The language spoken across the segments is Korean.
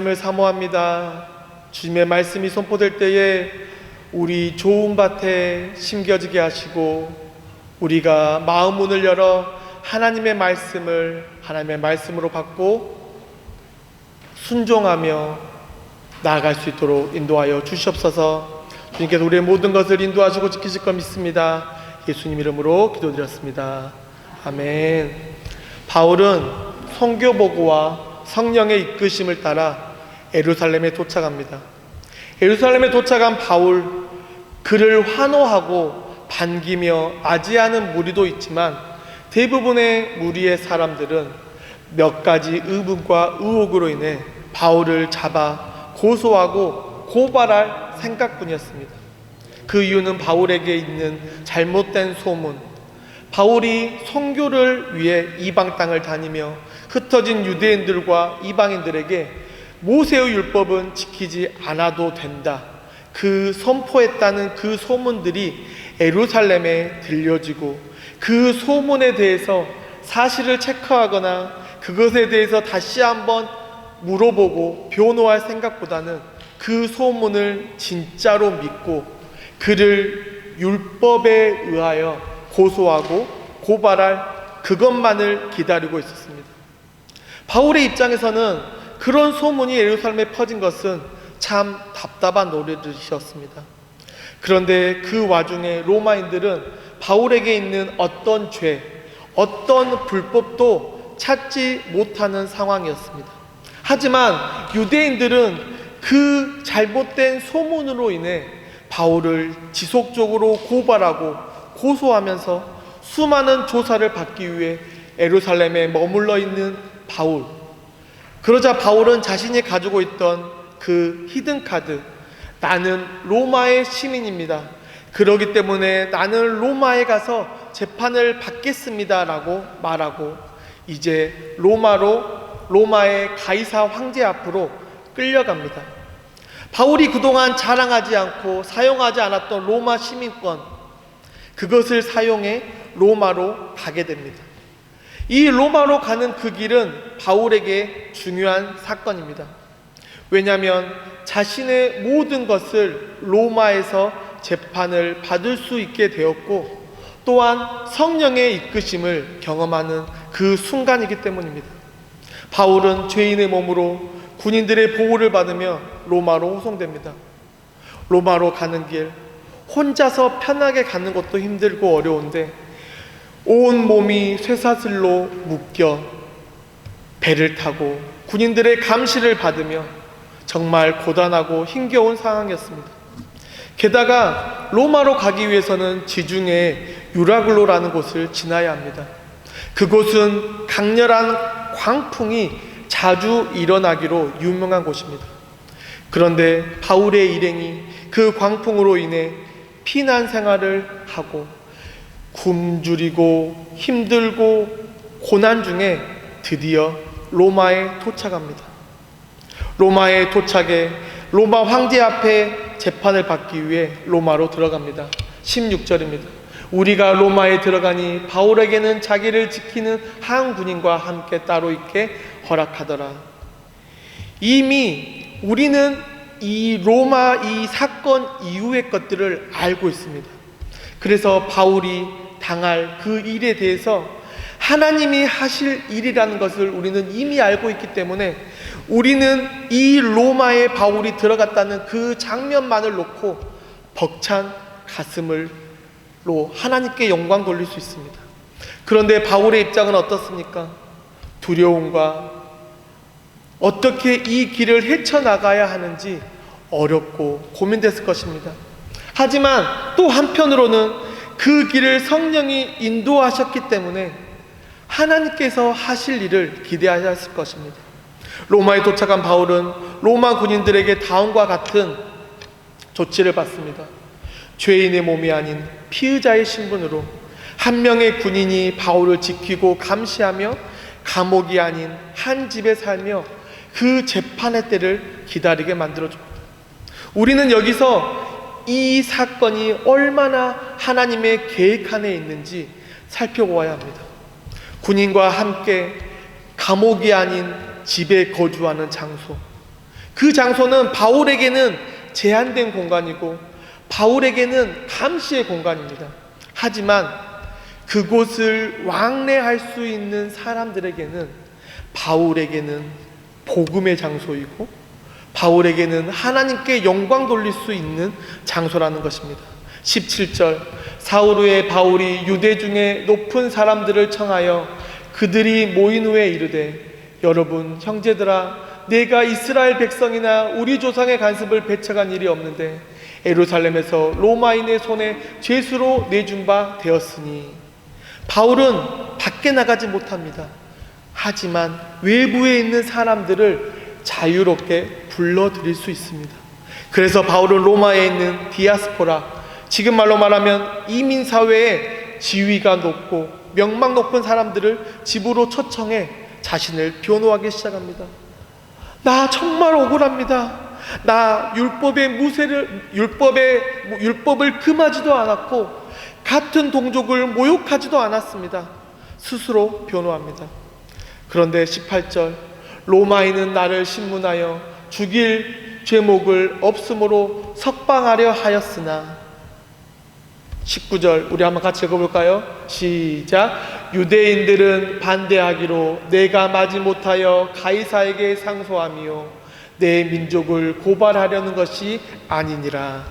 을 사모합니다. 주님의 말씀이 선포될 때에 우리 좋은 밭에 심겨지게 하시고 우리가 마음 문을 열어 하나님의 말씀을 하나님의 말씀으로 받고 순종하며 나아갈 수 있도록 인도하여 주시옵소서. 주님께서 우리의 모든 것을 인도하시고 지키실 것 믿습니다. 예수님 이름으로 기도드렸습니다. 아멘. 바울은 선교보고와 성령의 이끄심을 따라 예루살렘에 도착합니다. 예루살렘에 도착한 바울, 그를 환호하고 반기며 맞이하는 무리도 있지만 대부분의 무리의 사람들은 몇 가지 의문과 의혹으로 인해 바울을 잡아 고소하고 고발할 생각뿐이었습니다. 그 이유는 바울에게 있는 잘못된 소문, 바울이 선교를 위해 이방 땅을 다니며 흩어진 유대인들과 이방인들에게 모세의 율법은 지키지 않아도 된다, 그 선포했다는 그 소문들이 예루살렘에 들려지고 그 소문에 대해서 사실을 체크하거나 그것에 대해서 다시 한번 물어보고 변호할 생각보다는 그 소문을 진짜로 믿고 그를 율법에 의하여 고소하고 고발할 그것만을 기다리고 있었습니다. 바울의 입장에서는 그런 소문이 예루살렘에 퍼진 것은 참 답답한 노릇이었습니다. 그런데 그 와중에 로마인들은 바울에게 있는 어떤 죄, 어떤 불법도 찾지 못하는 상황이었습니다. 하지만 유대인들은 그 잘못된 소문으로 인해 바울을 지속적으로 고발하고 고소하면서 수많은 조사를 받기 위해 예루살렘에 머물러 있는 바울. 그러자 바울은 자신이 가지고 있던 그 히든카드, 나는 로마의 시민입니다, 그러기 때문에 나는 로마에 가서 재판을 받겠습니다 라고 말하고 이제 로마의 가이사 황제 앞으로 끌려갑니다. 바울이 그동안 자랑하지 않고 사용하지 않았던 로마 시민권, 그것을 사용해 로마로 가게 됩니다. 이 로마로 가는 그 길은 바울에게 중요한 사건입니다. 왜냐하면 자신의 모든 것을 로마에서 재판을 받을 수 있게 되었고 또한 성령의 이끄심을 경험하는 그 순간이기 때문입니다. 바울은 죄인의 몸으로 군인들의 보호를 받으며 로마로 호송됩니다. 로마로 가는 길, 혼자서 편하게 가는 것도 힘들고 어려운데 온 몸이 쇠사슬로 묶여 배를 타고 군인들의 감시를 받으며 정말 고단하고 힘겨운 상황이었습니다. 게다가 로마로 가기 위해서는 지중해 유라굴로라는 곳을 지나야 합니다. 그곳은 강렬한 광풍이 자주 일어나기로 유명한 곳입니다. 그런데 바울의 일행이 그 광풍으로 인해 피난 생활을 하고 굶주리고 힘들고 고난 중에 드디어 로마에 도착합니다. 로마에 도착해 로마 황제 앞에 재판을 받기 위해 로마로 들어갑니다. 16절입니다. 우리가 로마에 들어가니 바울에게는 자기를 지키는 한 군인과 함께 따로 있게 허락하더라. 이미 우리는 이 로마 이 사건 이후의 것들을 알고 있습니다. 그래서 바울이 당할 그 일에 대해서 하나님이 하실 일이라는 것을 우리는 이미 알고 있기 때문에 우리는 이 로마에 바울이 들어갔다는 그 장면만을 놓고 벅찬 가슴으로 하나님께 영광 돌릴 수 있습니다. 그런데 바울의 입장은 어떻습니까? 두려움과 어떻게 이 길을 헤쳐나가야 하는지 어렵고 고민됐을 것입니다. 하지만 또 한편으로는 그 길을 성령이 인도하셨기 때문에 하나님께서 하실 일을 기대하셨을 것입니다. 로마에 도착한 바울은 로마 군인들에게 다음과 같은 조치를 받습니다. 죄인의 몸이 아닌 피의자의 신분으로 한 명의 군인이 바울을 지키고 감시하며 감옥이 아닌 한 집에 살며 그 재판의 때를 기다리게 만들어줍니다. 우리는 여기서 이 사건이 얼마나 하나님의 계획 안에 있는지 살펴보아야 합니다. 군인과 함께 감옥이 아닌 집에 거주하는 장소, 그 장소는 바울에게는 제한된 공간이고 바울에게는 감시의 공간입니다. 하지만 그곳을 왕래할 수 있는 사람들에게는 바울에게는 복음의 장소이고 바울에게는 하나님께 영광 돌릴 수 있는 장소라는 것입니다. 17절, 사울 후에 바울이 유대 중에 높은 사람들을 청하여 그들이 모인 후에 이르되, 여러분 형제들아, 내가 이스라엘 백성이나 우리 조상의 간습을 배척한 일이 없는데 예루살렘에서 로마인의 손에 죄수로 내준 바 되었으니. 바울은 밖에 나가지 못합니다. 하지만 외부에 있는 사람들을 자유롭게 불러들일 수 있습니다. 그래서 바울은 로마에 있는 디아스포라, 지금 말로 말하면 이민사회의 지위가 높고 명망 높은 사람들을 집으로 초청해 자신을 변호하기 시작합니다. 나 정말 억울합니다. 나 율법을 금하지도 않았고 같은 동족을 모욕하지도 않았습니다. 스스로 변호합니다. 그런데 18절, 로마인은 나를 신문하여 죽일 죄목을 없음으로 석방하려 하였으나. 19절 우리 한번 같이 읽어볼까요? 시작. 유대인들은 반대하기로 내가 마지 못하여 가이사에게 상소하며 내 민족을 고발하려는 것이 아니니라.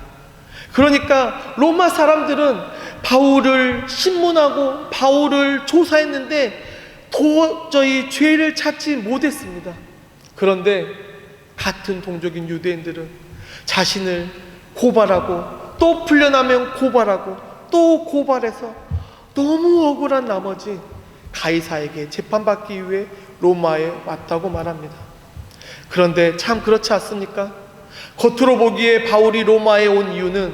그러니까 로마 사람들은 바울을 신문하고 바울을 조사했는데 도저히 죄를 찾지 못했습니다. 그런데 같은 동족인 유대인들은 자신을 고발하고 또 풀려나면 고발하고 또 고발해서 너무 억울한 나머지 가이사에게 재판받기 위해 로마에 왔다고 말합니다. 그런데 참 그렇지 않습니까? 겉으로 보기에 바울이 로마에 온 이유는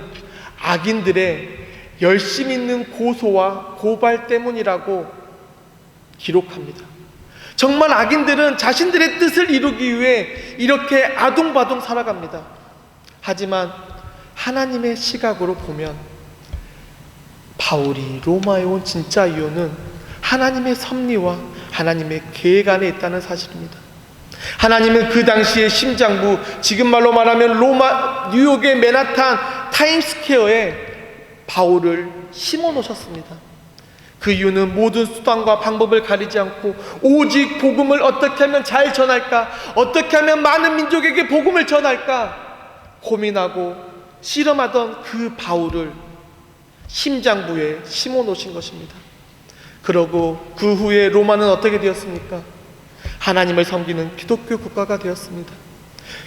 악인들의 열심 있는 고소와 고발 때문이라고 기록합니다. 정말 악인들은 자신들의 뜻을 이루기 위해 이렇게 아둥바둥 살아갑니다. 하지만 하나님의 시각으로 보면 바울이 로마에 온 진짜 이유는 하나님의 섭리와 하나님의 계획 안에 있다는 사실입니다. 하나님은 그 당시의 심장부, 지금 말로 말하면 뉴욕의 맨하탄 타임스퀘어에 바울을 심어 놓으셨습니다. 그 이유는 모든 수단과 방법을 가리지 않고 오직 복음을 어떻게 하면 잘 전할까, 어떻게 하면 많은 민족에게 복음을 전할까 고민하고 씨름하던 그 바울을 심장부에 심어 놓으신 것입니다. 그러고 그 후에 로마는 어떻게 되었습니까? 하나님을 섬기는 기독교 국가가 되었습니다.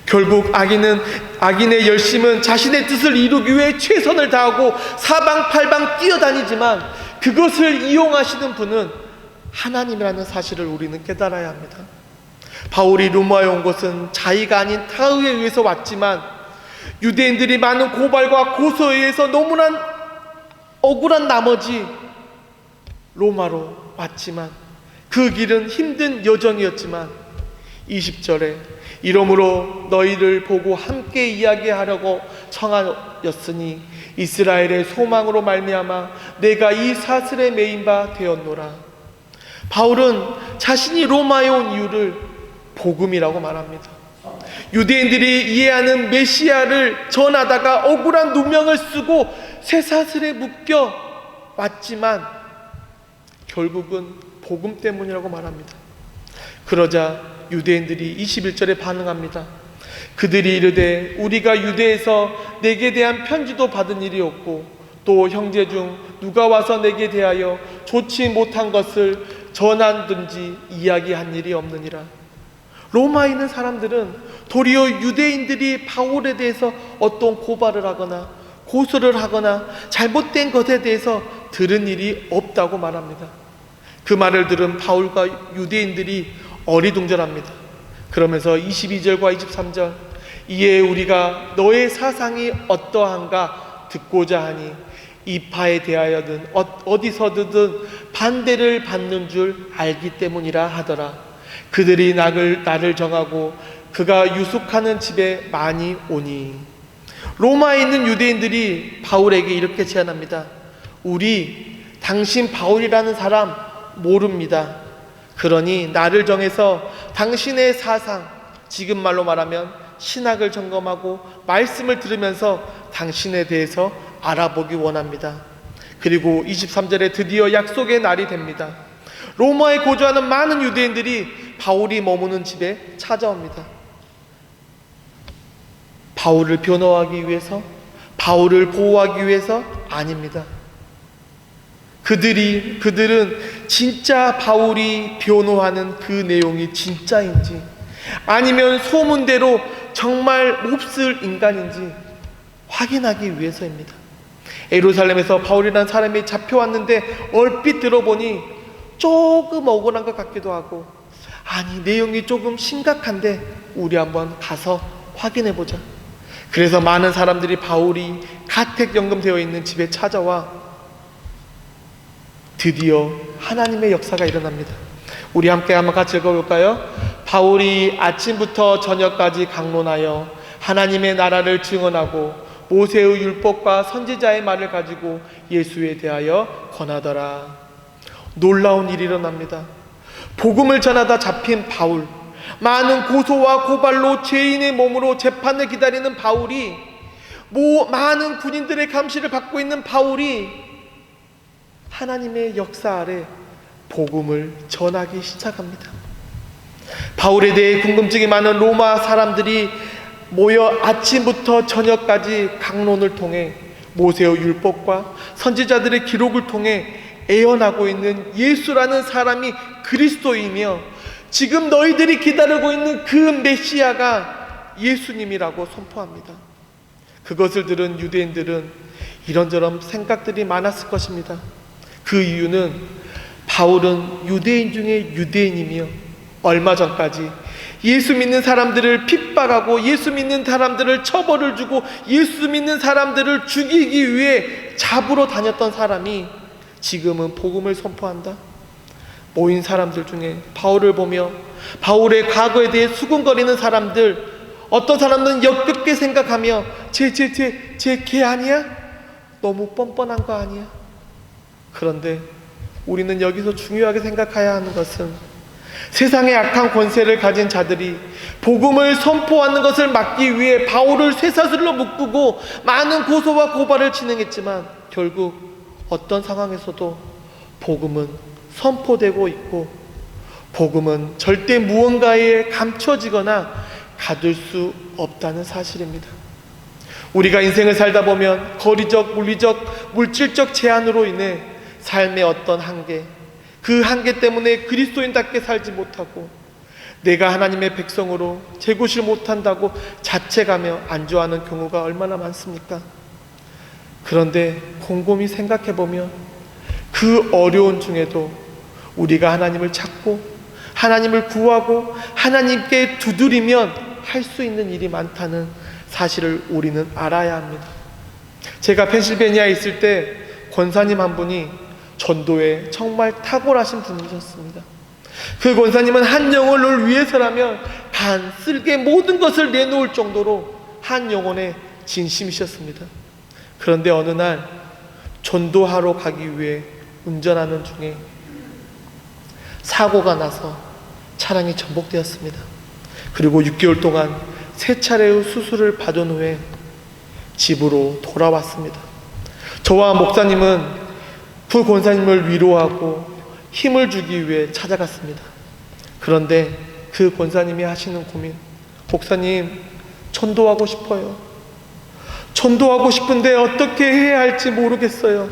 결국 악인의 열심은 자신의 뜻을 이루기 위해 최선을 다하고 사방팔방 뛰어다니지만 그것을 이용하시는 분은 하나님이라는 사실을 우리는 깨달아야 합니다. 바울이 로마에 온 것은 자의가 아닌 타의에 의해서 왔지만 유대인들이 많은 고발과 고소에 의해서 너무나 억울한 나머지 로마로 왔지만 그 길은 힘든 여정이었지만 20절에 이러므로 너희를 보고 함께 이야기하려고 청하였으니 이스라엘의 소망으로 말미암아 내가 이 사슬에 매인 바 되었노라. 바울은 자신이 로마에 온 이유를 복음이라고 말합니다. 유대인들이 이해하는 메시아를 전하다가 억울한 누명을 쓰고 쇠사슬에 묶여 왔지만 결국은 복음 때문이라고 말합니다. 그러자 유대인들이 21절에 반응합니다. 그들이 이르되 우리가 유대에서 내게 대한 편지도 받은 일이 없고 또 형제 중 누가 와서 내게 대하여 좋지 못한 것을 전한든지 이야기한 일이 없느니라. 로마에 있는 사람들은 도리어 유대인들이 바울에 대해서 어떤 고발을 하거나 고소를 하거나 잘못된 것에 대해서 들은 일이 없다고 말합니다. 그 말을 들은 바울과 유대인들이 어리둥절합니다. 그러면서 22절과 23절 이에 우리가 너의 사상이 어떠한가 듣고자 하니 이파에 대하여든 어디서든 반대를 받는 줄 알기 때문이라 하더라. 그들이 나를 정하고 그가 유숙하는 집에 많이 오니. 로마에 있는 유대인들이 바울에게 이렇게 제안합니다. 우리 당신 바울이라는 사람 모릅니다. 그러니 나를 정해서 당신의 사상, 지금 말로 말하면 신학을 점검하고 말씀을 들으면서 당신에 대해서 알아보기 원합니다. 그리고 23절에 드디어 약속의 날이 됩니다. 로마에 거주하는 많은 유대인들이 바울이 머무는 집에 찾아옵니다. 바울을 변호하기 위해서, 바울을 보호하기 위해서 아닙니다. 그들은 진짜 바울이 변호하는 그 내용이 진짜인지, 아니면 소문대로 정말 몹쓸 인간인지 확인하기 위해서입니다. 예루살렘에서 바울이라는 사람이 잡혀왔는데 얼핏 들어보니 조금 억울한 것 같기도 하고, 아니 내용이 조금 심각한데 우리 한번 가서 확인해보자. 그래서 많은 사람들이 바울이 가택연금되어 있는 집에 찾아와 드디어 하나님의 역사가 일어납니다. 우리 함께 한번 같이 읽어볼까요? 바울이 아침부터 저녁까지 강론하여 하나님의 나라를 증언하고 모세의 율법과 선지자의 말을 가지고 예수에 대하여 권하더라. 놀라운 일이 일어납니다. 복음을 전하다 잡힌 바울, 많은 고소와 고발로 죄인의 몸으로 재판을 기다리는 바울이, 많은 군인들의 감시를 받고 있는 바울이 하나님의 역사 아래 복음을 전하기 시작합니다. 바울에 대해 궁금증이 많은 로마 사람들이 모여 아침부터 저녁까지 강론을 통해 모세의 율법과 선지자들의 기록을 통해 애언하고 있는 예수라는 사람이 그리스도이며 지금 너희들이 기다리고 있는 그 메시아가 예수님이라고 선포합니다. 그것을 들은 유대인들은 이런저런 생각들이 많았을 것입니다. 그 이유는 바울은 유대인 중에 유대인이며 얼마 전까지 예수 믿는 사람들을 핍박하고 예수 믿는 사람들을 처벌을 주고 예수 믿는 사람들을 죽이기 위해 잡으러 다녔던 사람이 지금은 복음을 선포한다. 모인 사람들 중에 바울을 보며 바울의 과거에 대해 수군거리는 사람들, 어떤 사람은 역겹게 생각하며 쟤 걔 아니야? 너무 뻔뻔한 거 아니야? 그런데 우리는 여기서 중요하게 생각해야 하는 것은 세상의 악한 권세를 가진 자들이 복음을 선포하는 것을 막기 위해 바울을 쇠사슬로 묶고 많은 고소와 고발을 진행했지만 결국 어떤 상황에서도 복음은 선포되고 있고 복음은 절대 무언가에 감춰지거나 가둘 수 없다는 사실입니다. 우리가 인생을 살다 보면 거리적, 물리적, 물질적 제한으로 인해 삶의 어떤 한계, 그 한계 때문에 그리스도인답게 살지 못하고 내가 하나님의 백성으로 재구실 못한다고 자책하며 안주하는 경우가 얼마나 많습니까? 그런데 곰곰이 생각해보면 그 어려운 중에도 우리가 하나님을 찾고 하나님을 구하고 하나님께 두드리면 할 수 있는 일이 많다는 사실을 우리는 알아야 합니다. 제가 펜실베니아에 있을 때 권사님 한 분이 전도에 정말 탁월하신 분이셨습니다. 그 권사님은 한 영혼을 위해서라면 간, 쓸개 모든 것을 내놓을 정도로 한 영혼에 진심이셨습니다. 그런데 어느 날 전도하러 가기 위해 운전하는 중에 사고가 나서 차량이 전복되었습니다. 그리고 6개월 동안 3차례의 수술을 받은 후에 집으로 돌아왔습니다. 저와 목사님은 그 권사님을 위로하고 힘을 주기 위해 찾아갔습니다. 그런데 그 권사님이 하시는 고민, 목사님, 전도하고 싶어요. 전도하고 싶은데 어떻게 해야 할지 모르겠어요.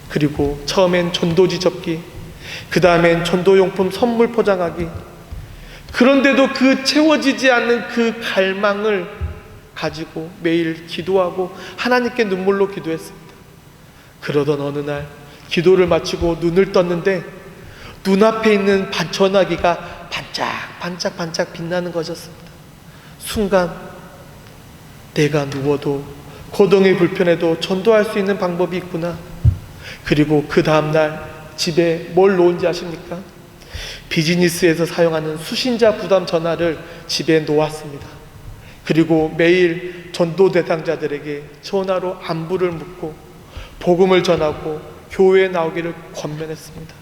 그리고 처음엔 전도지 접기, 그 다음엔 전도용품 선물 포장하기. 그런데도 그 채워지지 않는 그 갈망을 가지고 매일 기도하고 하나님께 눈물로 기도했습니다. 그러던 어느 날 기도를 마치고 눈을 떴는데 눈앞에 있는 전화기가 반짝반짝 빛나는 것이었습니다. 순간 내가 누워도 거동이 불편해도 전도할 수 있는 방법이 있구나. 그리고 그 다음날 집에 뭘 놓은지 아십니까? 비즈니스에서 사용하는 수신자 부담 전화를 집에 놓았습니다. 그리고 매일 전도 대상자들에게 전화로 안부를 묻고 복음을 전하고 교회에 나오기를 권면했습니다.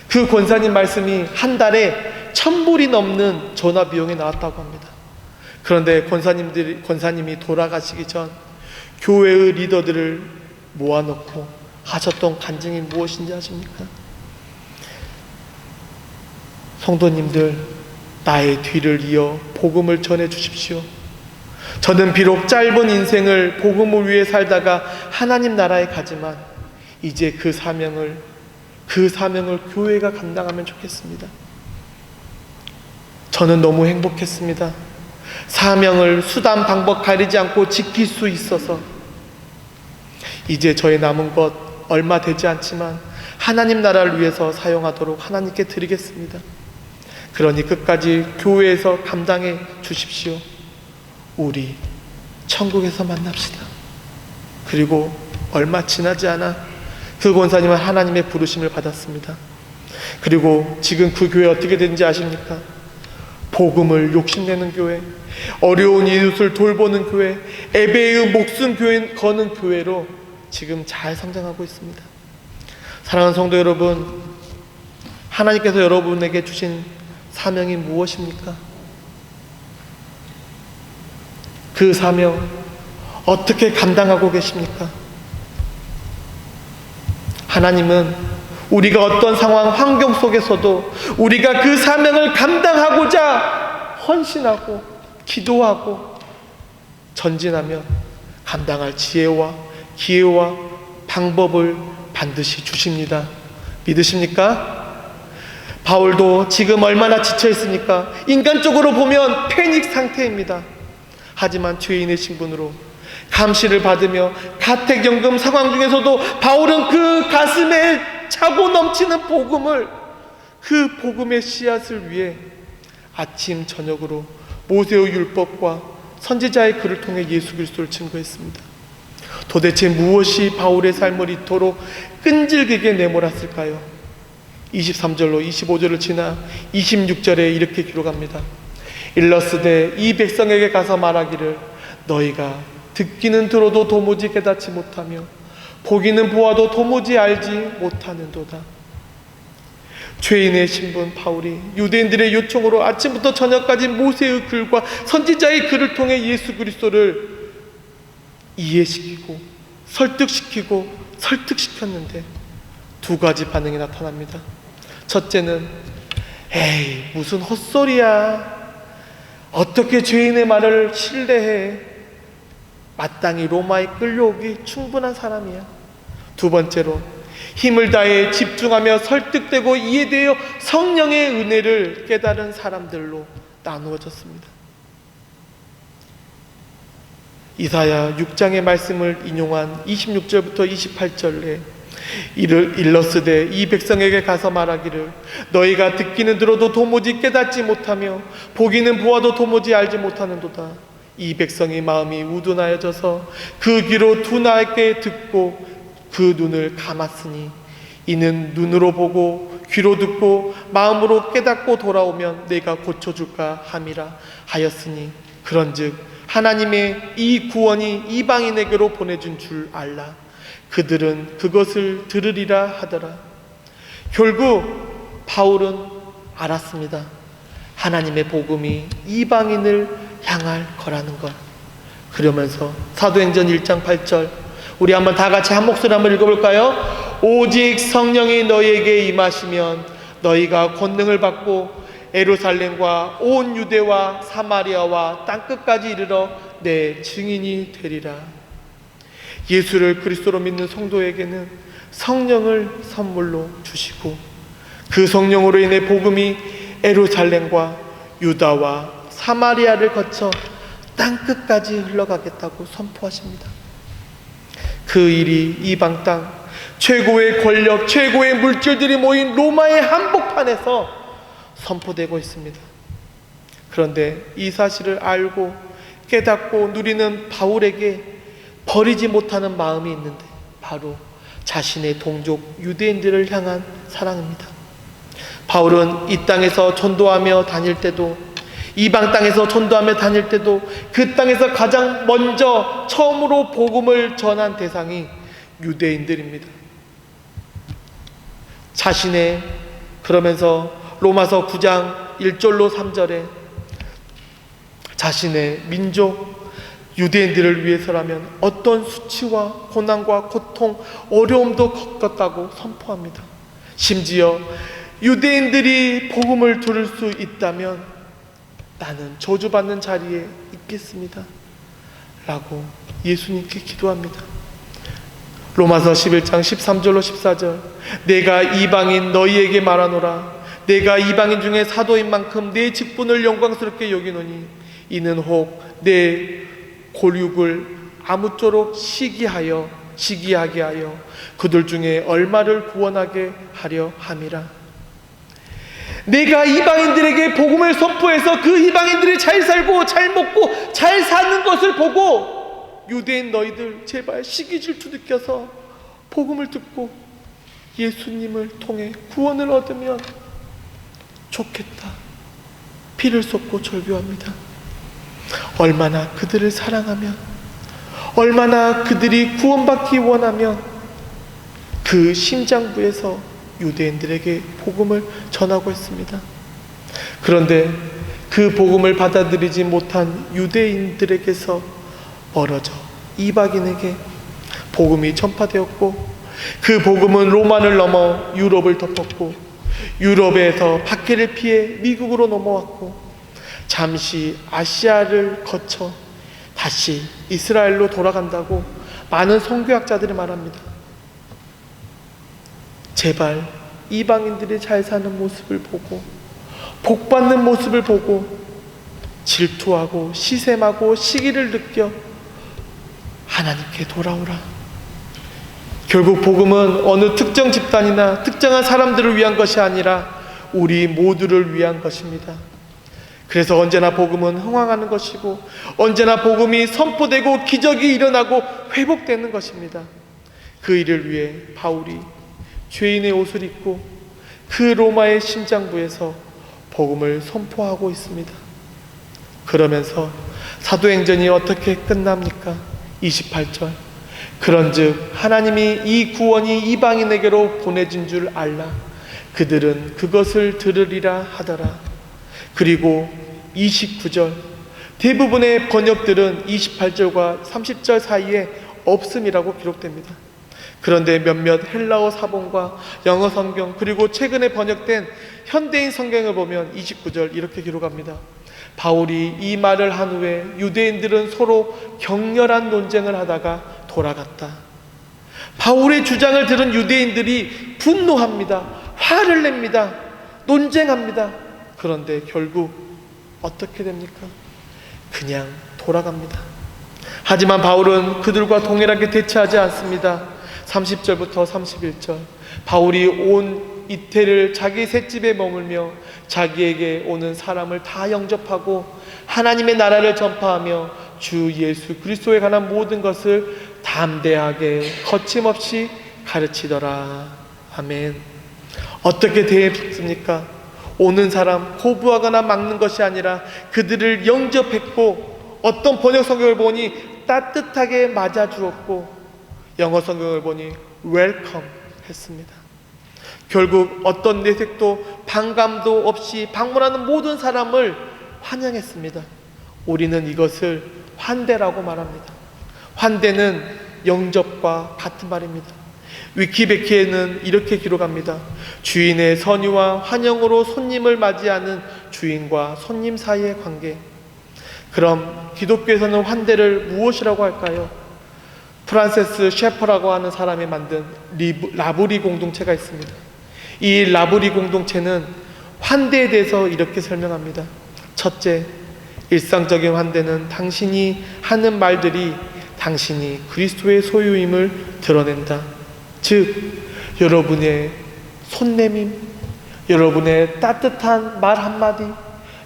그 권사님 말씀이 한 달에 1,000불이 넘는 전화 비용이 나왔다고 합니다. 그런데 권사님이 돌아가시기 전 교회의 리더들을 모아놓고 하셨던 간증이 무엇인지 아십니까? 성도님들, 나의 뒤를 이어 복음을 전해 주십시오. 저는 비록 짧은 인생을 복음을 위해 살다가 하나님 나라에 가지만 이제 그 사명을 교회가 감당하면 좋겠습니다. 저는 너무 행복했습니다. 사명을 수단 방법 가리지 않고 지킬 수 있어서 이제 저의 남은 것 얼마 되지 않지만 하나님 나라를 위해서 사용하도록 하나님께 드리겠습니다. 그러니 끝까지 교회에서 감당해 주십시오. 우리 천국에서 만납시다. 그리고 얼마 지나지 않아 그 권사님은 하나님의 부르심을 받았습니다. 그리고 지금 그 교회 어떻게 되는지 아십니까? 복음을 욕심내는 교회, 어려운 이웃을 돌보는 교회, 예배의 목숨 거는 교회로 지금 잘 성장하고 있습니다. 사랑하는 성도 여러분, 하나님께서 여러분에게 주신 사명이 무엇입니까? 그 사명 어떻게 감당하고 계십니까? 하나님은 우리가 어떤 상황, 환경 속에서도 우리가 그 사명을 감당하고자 헌신하고 기도하고 전진하며 감당할 지혜와 기회와 방법을 반드시 주십니다. 믿으십니까? 바울도 지금 얼마나 지쳐 있습니까? 인간적으로 보면 패닉 상태입니다. 하지만 죄인의 신분으로 감시를 받으며 가택연금 상황 중에서도 바울은 그 가슴에 차고 넘치는 복음을, 그 복음의 씨앗을 위해 아침 저녁으로 모세의 율법과 선지자의 글을 통해 예수 그리스도를 증거했습니다. 도대체 무엇이 바울의 삶을 이토록 끈질기게 내몰았을까요? 23절로 25절을 지나 26절에 이렇게 기록합니다. 일러스되 이 백성에게 가서 말하기를 너희가 듣기는 들어도 도무지 깨닫지 못하며 보기는 보아도 도무지 알지 못하는도다. 죄인의 신분 바울이 유대인들의 요청으로 아침부터 저녁까지 모세의 글과 선지자의 글을 통해 예수 그리스도를 이해시키고 설득시켰는데 두 가지 반응이 나타납니다. 첫째는 에이 무슨 헛소리야, 어떻게 죄인의 말을 신뢰해, 마땅히 로마에 끌려오기 충분한 사람이야. 두 번째로 힘을 다해 집중하며 설득되고 이해되어 성령의 은혜를 깨달은 사람들로 나누어졌습니다. 이사야 6장의 말씀을 인용한 26절부터 28절에 일러스되 이 백성에게 가서 말하기를 너희가 듣기는 들어도 도무지 깨닫지 못하며 보기는 보아도 도무지 알지 못하는도다. 이 백성이 마음이 우둔하여져서 그 귀로 둔하게 듣고 그 눈을 감았으니 이는 눈으로 보고 귀로 듣고 마음으로 깨닫고 돌아오면 내가 고쳐줄까 함이라 하였으니 그런즉 하나님의 이 구원이 이방인에게로 보내준 줄 알라. 그들은 그것을 들으리라 하더라. 결국 바울은 알았습니다. 하나님의 복음이 이방인을 향할 거라는 것. 그러면서 사도행전 1장 8절 우리 한번 다 같이 한 목소리 한번 읽어볼까요? 오직 성령이 너희에게 임하시면 너희가 권능을 받고 예루살렘과 온 유대와 사마리아와 땅끝까지 이르러 내 증인이 되리라. 예수를 그리스도로 믿는 성도에게는 성령을 선물로 주시고 그 성령으로 인해 복음이 예루살렘과 유다와 사마리아를 거쳐 땅끝까지 흘러가겠다고 선포하십니다. 그 일이 이방 땅 최고의 권력, 최고의 물질들이 모인 로마의 한복판에서 선포되고 있습니다. 그런데 이 사실을 알고 깨닫고 누리는 바울에게 버리지 못하는 마음이 있는데 바로 자신의 동족 유대인들을 향한 사랑입니다. 바울은 이 땅에서 전도하며 다닐 때도 이방 땅에서 전도하며 다닐 때도 그 땅에서 가장 먼저 처음으로 복음을 전한 대상이 유대인들입니다. 자신의 그러면서 로마서 9장 1절로 3절에 자신의 민족 유대인들을 위해서라면 어떤 수치와 고난과 고통, 어려움도 겪었다고 선포합니다. 심지어 유대인들이 복음을 들을 수 있다면 나는 저주받는 자리에 있겠습니다 라고 예수님께 기도합니다. 로마서 11장 13절로 14절, 내가 이방인 너희에게 말하노라. 내가 이방인 중에 사도인 만큼 내 직분을 영광스럽게 여기노니 이는 혹 내 골육을 아무쪼록 시기하게 하여 그들 중에 얼마를 구원하게 하려 함이라. 내가 이방인들에게 복음을 선포해서 그 이방인들이 잘 살고 잘 먹고 잘 사는 것을 보고 유대인 너희들 제발 시기 질투 느껴서 복음을 듣고 예수님을 통해 구원을 얻으면 좋겠다. 피를 쏟고 절규합니다. 얼마나 그들을 사랑하면, 얼마나 그들이 구원받기 원하면 그 심장부에서 유대인들에게 복음을 전하고 있습니다. 그런데 그 복음을 받아들이지 못한 유대인들에게서 멀어져 이방인에게 복음이 전파되었고, 그 복음은 로마를 넘어 유럽을 덮었고, 유럽에서 박해를 피해 미국으로 넘어왔고, 잠시 아시아를 거쳐 다시 이스라엘로 돌아간다고 많은 선교학자들이 말합니다. 제발 이방인들이 잘 사는 모습을 보고 복받는 모습을 보고 질투하고 시샘하고 시기를 느껴 하나님께 돌아오라. 결국 복음은 어느 특정 집단이나 특정한 사람들을 위한 것이 아니라 우리 모두를 위한 것입니다. 그래서 언제나 복음은 흥황하는 것이고 언제나 복음이 선포되고 기적이 일어나고 회복되는 것입니다. 그 일을 위해 바울이 죄인의 옷을 입고 그 로마의 심장부에서 복음을 선포하고 있습니다. 그러면서 사도행전이 어떻게 끝납니까? 28절, 그런즉 하나님이 이 구원이 이방인에게로 보내진 줄 알라. 그들은 그것을 들으리라 하더라. 그리고 29절, 대부분의 번역들은 28절과 30절 사이에 없음이라고 기록됩니다. 그런데 몇몇 헬라어 사본과 영어 성경, 그리고 최근에 번역된 현대인 성경을 보면 29절 이렇게 기록합니다. 바울이 이 말을 한 후에 유대인들은 서로 격렬한 논쟁을 하다가 돌아갔다. 바울의 주장을 들은 유대인들이 분노합니다. 화를 냅니다. 논쟁합니다. 그런데 결국 어떻게 됩니까? 그냥 돌아갑니다. 하지만 바울은 그들과 동일하게 대처하지 않습니다. 30절부터 31절, 바울이 온 이태를 자기 셋집에 머물며 자기에게 오는 사람을 다 영접하고 하나님의 나라를 전파하며 주 예수 그리스도에 관한 모든 것을 담대하게 거침없이 가르치더라. 아멘. 어떻게 대했습니까? 오는 사람 거부하거나 막는 것이 아니라 그들을 영접했고, 어떤 번역 성경을 보니 따뜻하게 맞아주었고, 영어 성경을 보니 웰컴 했습니다. 결국 어떤 내색도 반감도 없이 방문하는 모든 사람을 환영했습니다. 우리는 이것을 환대라고 말합니다. 환대는 영접과 같은 말입니다. 위키베키에는 이렇게 기록합니다. 주인의 선의와 환영으로 손님을 맞이하는 주인과 손님 사이의 관계. 그럼 기독교에서는 환대를 무엇이라고 할까요? 프란세스 셰퍼라고 하는 사람이 만든 라브리 공동체가 있습니다. 이 라브리 공동체는 환대에 대해서 이렇게 설명합니다. 첫째, 일상적인 환대는 당신이 하는 말들이 당신이 그리스도의 소유임을 드러낸다. 즉, 여러분의 손내밈, 여러분의 따뜻한 말 한마디,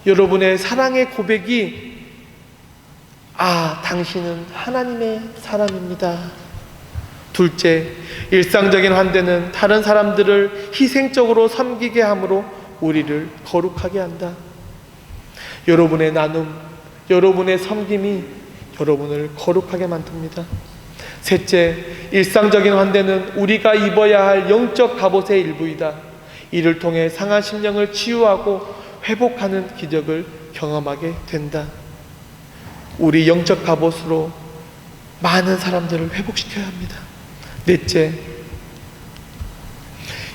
여러분의 사랑의 고백이 당신은 하나님의 사람입니다. 둘째, 일상적인 환대는 다른 사람들을 희생적으로 섬기게 함으로 우리를 거룩하게 한다. 여러분의 나눔, 여러분의 섬김이 여러분을 거룩하게 만듭니다. 셋째, 일상적인 환대는 우리가 입어야 할 영적 갑옷의 일부이다. 이를 통해 상한 심령을 치유하고 회복하는 기적을 경험하게 된다. 우리 영적 갑옷으로 많은 사람들을 회복시켜야 합니다. 넷째,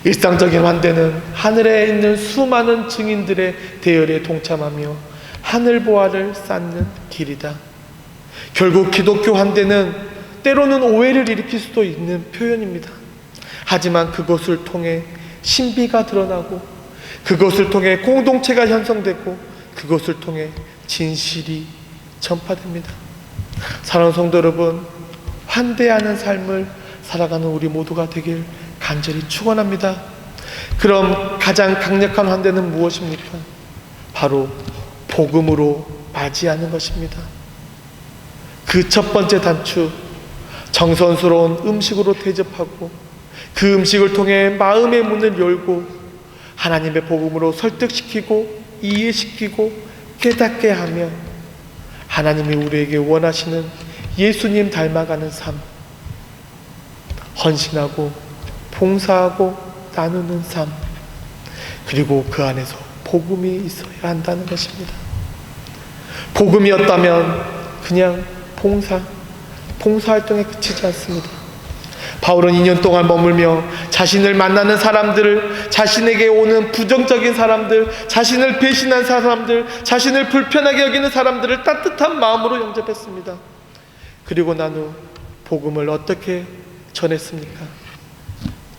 일상적인 환대는 하늘에 있는 수많은 증인들의 대열에 동참하며 하늘 보화를 쌓는 길이다. 결국 기독교 환대는 때로는 오해를 일으킬 수도 있는 표현입니다. 하지만 그것을 통해 신비가 드러나고, 그것을 통해 공동체가 형성되고, 그것을 통해 진실이 전파됩니다. 사랑하는 성도 여러분, 환대하는 삶을 살아가는 우리 모두가 되길 간절히 축원합니다. 그럼 가장 강력한 환대는 무엇입니까? 바로 복음으로 맞이하는 것입니다. 그 첫 번째 단추, 정성스러운 음식으로 대접하고, 그 음식을 통해 마음의 문을 열고 하나님의 복음으로 설득시키고 이해시키고 깨닫게 하며 하나님이 우리에게 원하시는 예수님 닮아가는 삶, 헌신하고 봉사하고 나누는 삶, 그리고 그 안에서 복음이 있어야 한다는 것입니다. 복음이었다면 그냥 봉사활동에 그치지 않습니다. 바울은 2년 동안 머물며 자신을 만나는 사람들을, 자신에게 오는 부정적인 사람들, 자신을 배신한 사람들, 자신을 불편하게 여기는 사람들을 따뜻한 마음으로 영접했습니다. 그리고 난 후 복음을 어떻게 전했습니까?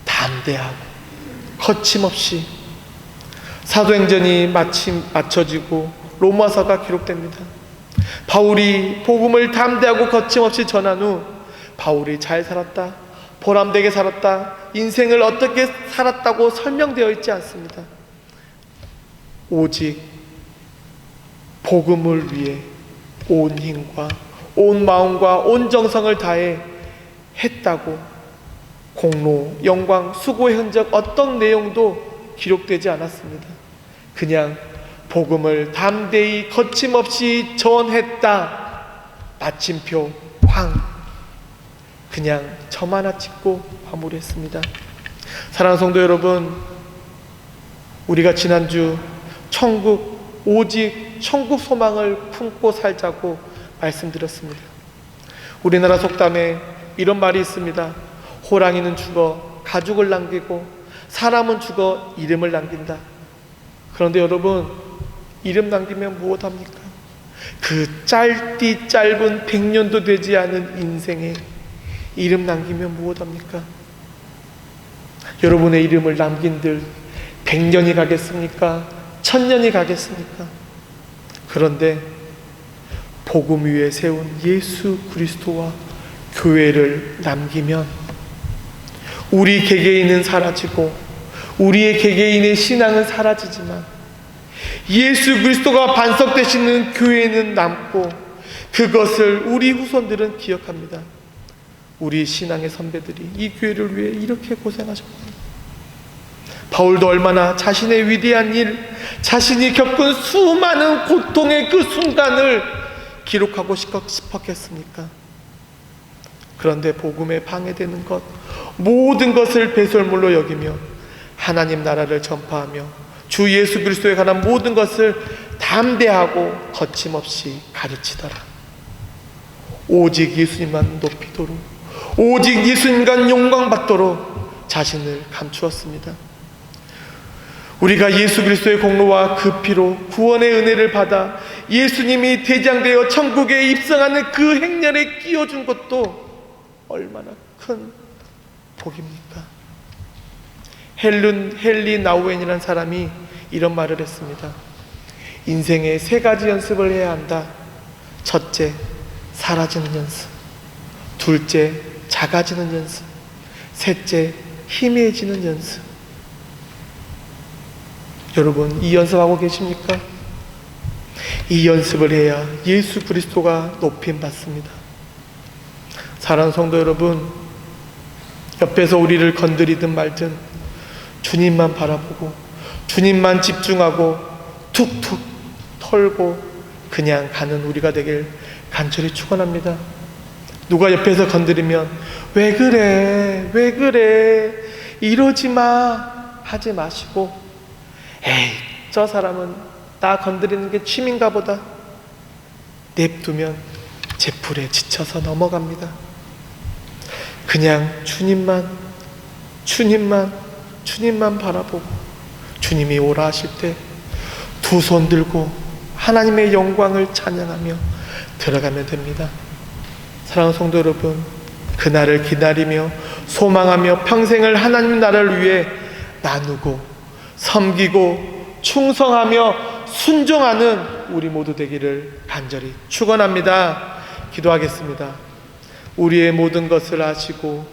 담대하고 거침없이. 사도행전이 마침 맞춰지고 로마서가 기록됩니다. 바울이 복음을 담대하고 거침없이 전한 후 바울이 잘 살았다, 보람되게 살았다, 인생을 어떻게 살았다고 설명되어 있지 않습니다. 오직 복음을 위해 온 힘과 온 마음과 온 정성을 다해 했다고 공로, 영광, 수고의 흔적 어떤 내용도 기록되지 않았습니다. 그냥 복음을 담대히 거침없이 전했다, 마침표 황, 그냥 점 하나 찍고 마무리했습니다. 사랑하는 성도 여러분, 우리가 지난주 오직 천국 소망을 품고 살자고 말씀드렸습니다. 우리나라 속담에 이런 말이 있습니다. 호랑이는 죽어 가죽을 남기고 사람은 죽어 이름을 남긴다. 그런데 여러분, 이름 남기면 무엇합니까? 그 짧은 100년도 되지 않은 인생에 이름 남기면 무엇합니까? 여러분의 이름을 남긴들 100년이 가겠습니까? 1000년이 가겠습니까? 그런데 복음 위에 세운 예수 그리스도와 교회를 남기면 우리 개개인은 사라지고 우리의 개개인의 신앙은 사라지지만 예수 그리스도가 반석되시는 교회는 남고, 그것을 우리 후손들은 기억합니다. 우리 신앙의 선배들이 이 교회를 위해 이렇게 고생하셨구나. 바울도 얼마나 자신의 위대한 일, 자신이 겪은 수많은 고통의 그 순간을 기록하고 싶었겠습니까? 그런데 복음에 방해되는 것, 모든 것을 배설물로 여기며 하나님 나라를 전파하며 주 예수 그리스도에 관한 모든 것을 담대하고 거침없이 가르치더라. 오직 예수님만 높이도록, 오직 예수님만 영광받도록 자신을 감추었습니다. 우리가 예수 그리스도의 공로와 그 피로 구원의 은혜를 받아 예수님이 대장되어 천국에 입성하는 그 행렬에 끼워준 것도 얼마나 큰 복입니까? 헨리 나우엔이라는 사람이 이런 말을 했습니다. 인생에 3가지 연습을 해야 한다. 첫째, 사라지는 연습. 둘째, 작아지는 연습. 셋째, 희미해지는 연습. 여러분, 이 연습하고 계십니까? 이 연습을 해야 예수 그리스도가 높임 받습니다. 사랑하는 성도 여러분, 옆에서 우리를 건드리든 말든 주님만 바라보고 주님만 집중하고 툭툭 털고 그냥 가는 우리가 되길 간절히 축원합니다. 누가 옆에서 건드리면 왜 그래 이러지 마 하지 마시고, 에이, 저 사람은 나 건드리는 게 취미인가 보다 냅두면 제 불에 지쳐서 넘어갑니다. 그냥 주님만 바라보고 주님이 오라 하실 때 두 손 들고 하나님의 영광을 찬양하며 들어가면 됩니다. 사랑하는 성도 여러분, 그날을 기다리며 소망하며 평생을 하나님 나라를 위해 나누고 섬기고 충성하며 순종하는 우리 모두 되기를 간절히 축원합니다. 기도하겠습니다. 우리의 모든 것을 아시고